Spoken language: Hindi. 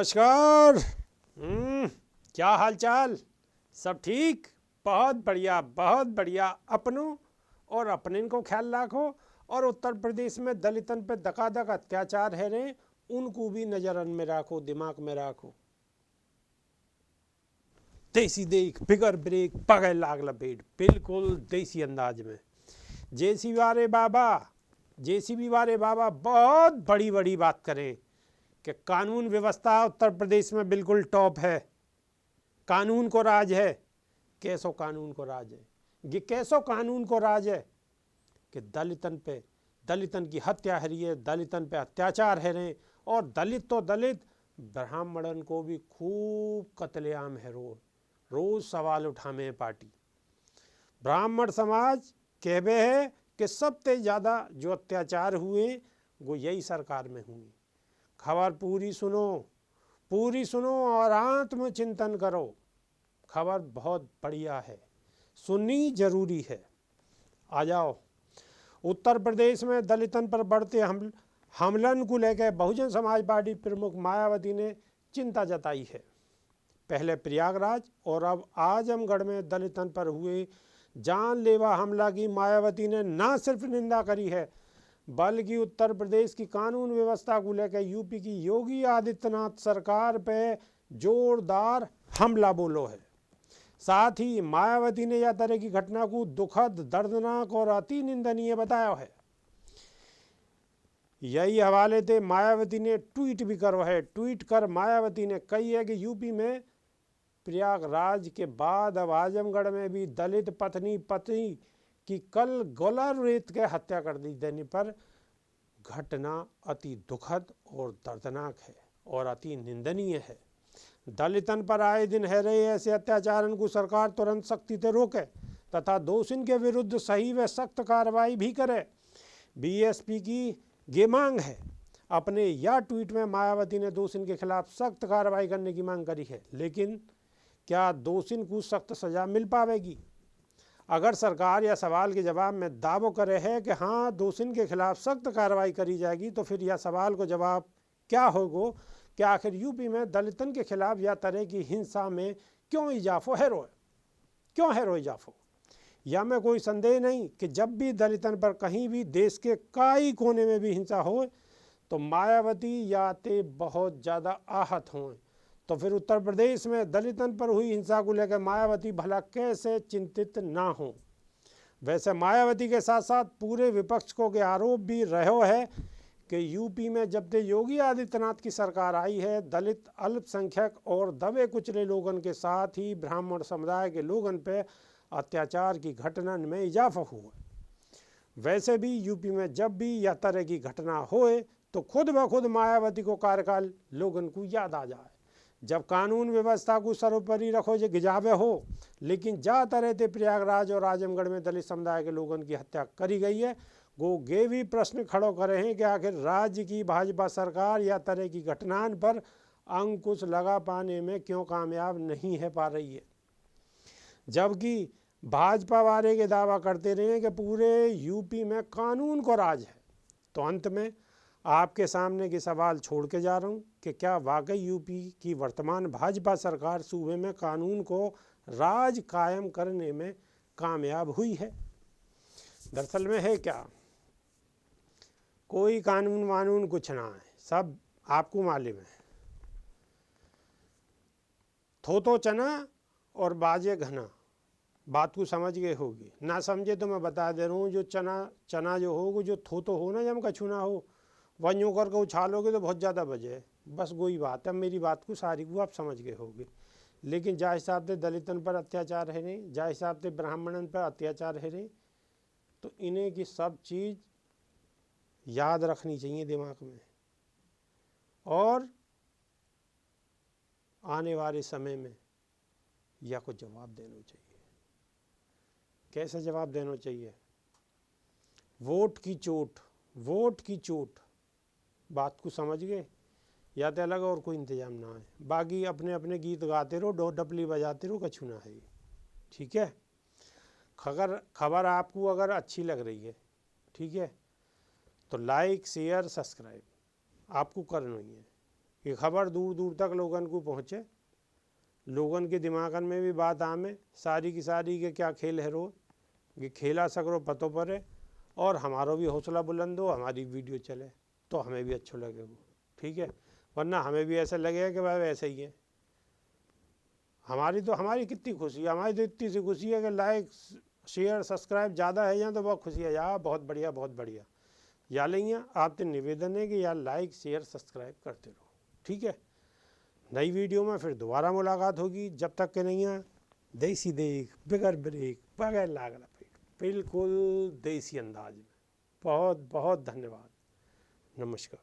नमस्कार। क्या हाल चाल? सब ठीक? बहुत बढ़िया, बहुत बढ़िया। अपनों और अपने को ख्याल रखो। और उत्तर प्रदेश में दलितन पे धकाधक अत्याचार है रे, उनको भी नजरन में रखो, दिमाग में रखो। देसी देख बिगर ब्रेक पगल लाग लपेट, बिल्कुल देसी अंदाज में। जेसीबी वाले बाबा बहुत बड़ी बड़ी बात करें कि कानून व्यवस्था उत्तर प्रदेश में बिल्कुल टॉप है, कानून को राज है। कैसो कानून को राज है? ये कैसो कानून को राज है कि दलितन की हत्या है रही है, दलितन पे अत्याचार है रहे, और दलित तो दलित, ब्राह्मणन को भी खूब कत्लेआम है। रोज सवाल उठामे पार्टी। ब्राह्मण समाज कहवे है कि सबसे ज़्यादा जो अत्याचार हुए वो यही सरकार में हुए। खबर पूरी सुनो और आत्मचिंतन करो। खबर बहुत बढ़िया है, सुननी जरूरी है। आ जाओ। उत्तर प्रदेश में दलितन पर बढ़ते हमलन को लेकर बहुजन समाज पार्टी प्रमुख मायावती ने चिंता जताई है। पहले प्रयागराज और अब आजमगढ़ में दलितन पर हुए जानलेवा हमला की मायावती ने न सिर्फ निंदा करी है, बल्कि उत्तर प्रदेश की कानून व्यवस्था को लेकर यूपी की योगी आदित्यनाथ सरकार पे जोरदार हमला बोलो है। साथ ही मायावती ने यह तरह की घटना को दुखद, दर्दनाक और अति निंदनीय बताया है। यही हवाले से मायावती ने ट्वीट भी करो है। ट्वीट कर मायावती ने कही है कि यूपी में प्रयागराज के बाद अब आजमगढ़ में भी दलित पत्नी की कल गोला रेत के हत्या कर दी देने पर घटना अति दुखद और दर्दनाक है और अति निंदनीय है। दलितन पर आए दिन है रहे ऐसे अत्याचारन को सरकार तुरंत सख्ती से रोके तथा दोषियों के विरुद्ध सही व सख्त कार्रवाई भी करे। बीएसपी की ये मांग है। अपने यह ट्वीट में मायावती ने दोषियों के खिलाफ सख्त कार्रवाई करने की मांग करी है, लेकिन क्या दोषियों को सख्त सजा मिल पावेगी? अगर सरकार या सवाल के जवाब में दावो करे है कि हाँ दोषियों के खिलाफ सख्त कार्रवाई करी जाएगी, तो फिर यह सवाल को जवाब क्या होगा कि आखिर यूपी में दलितन के खिलाफ या तरह की हिंसा में क्यों इजाफो है रोए? क्यों है रो इजाफो? या में कोई संदेह नहीं कि जब भी दलितन पर कहीं भी देश के कई कोने में भी हिंसा हो तो मायावती या ते बहुत ज़्यादा आहत हों। तो फिर उत्तर प्रदेश में दलितन पर हुई हिंसा को लेकर मायावती भला कैसे चिंतित ना हो? वैसे मायावती के साथ साथ पूरे विपक्ष को के आरोप भी रहो है कि यूपी में जब से योगी आदित्यनाथ की सरकार आई है, दलित, अल्पसंख्यक और दबे कुचले लोगों के साथ ही ब्राह्मण समुदाय के लोगों पे अत्याचार की घटना में इजाफा हुआ। वैसे भी यूपी में जब भी यह तरह की घटना होए तो खुद ब खुद मायावती को कार्यकाल लोगों को याद आ जाए, जब कानून व्यवस्था को सर्वोपरि रखो जो गिजावे हो। लेकिन जा तरह से प्रयागराज और आजमगढ़ में दलित समुदाय के लोगों की हत्या करी गई है, वो ये भी प्रश्न खड़ो करे हैं कि आखिर राज्य की भाजपा सरकार या तरह की घटनाओं पर अंकुश लगा पाने में क्यों कामयाब नहीं है पा रही है, जबकि भाजपा वाले के दावा करते रहे कि पूरे यूपी में कानून को राज है। तो अंत में आपके सामने के सवाल छोड़ के जा रहा हूँ कि क्या वाकई यूपी की वर्तमान भाजपा सरकार सूबे में कानून को राज कायम करने में कामयाब हुई है? दरअसल में है क्या, कोई कानून वानून कुछ ना है, सब आपको मालूम है। थोतो चना और बाजे घना, बात को समझ गए होगी। ना समझे तो मैं बता दे रहा हूँ, जो चना जो हो, जो थोतो हो ना, जब कछु ना हो वन यूँ करके उछालोगे तो बहुत ज़्यादा बजे। बस वही बात है। मेरी बात को सारी को आप समझ गए होगे। लेकिन जा हिसाब से दलितन पर अत्याचार है नहीं, जा हिसाब से ब्राह्मणन पर अत्याचार है नहीं, तो इन्हें की सब चीज़ याद रखनी चाहिए दिमाग में, और आने वाले समय में या को जवाब देना चाहिए। कैसे जवाब देना चाहिए? वोट की चोट, बात को समझ गए? या तो अलग और कोई इंतजाम ना है, बाकी अपने अपने गीत गाते रहो, डो डपली बजाते रहो, कछु ना है। ठीक है? खबर आपको अगर अच्छी लग रही है, ठीक है, तो लाइक, शेयर, सब्सक्राइब आपको करना ही है। ये खबर दूर दूर तक लोगन को पहुँचे, लोगन के दिमागन में भी बात आमे सारी की सारी के क्या खेल है रोज, ये खेला सगरो पतो पर है, और हमारो भी हौसला बुलंद हो, हमारी वीडियो चले तो हमें भी अच्छा लगे वो, ठीक है। वरना हमें भी ऐसा लगेगा कि भाई ऐसा ही है। हमारी कितनी खुशी है, हमारी तो इतनी सी खुशी है कि लाइक शेयर सब्सक्राइब ज़्यादा है यहाँ तो बहुत खुशी है यार, बहुत बढ़िया बहुत बढ़िया। या लिया आपसे निवेदन है कि यार लाइक शेयर सब्सक्राइब करते रहो, ठीक है। नई वीडियो में फिर दोबारा मुलाकात होगी, जब तक के नहीं है देसी देख बगैर ब्रेक बगैर लाग लपेट, बिल्कुल देसी अंदाज में। बहुत बहुत धन्यवाद, नमस्कार।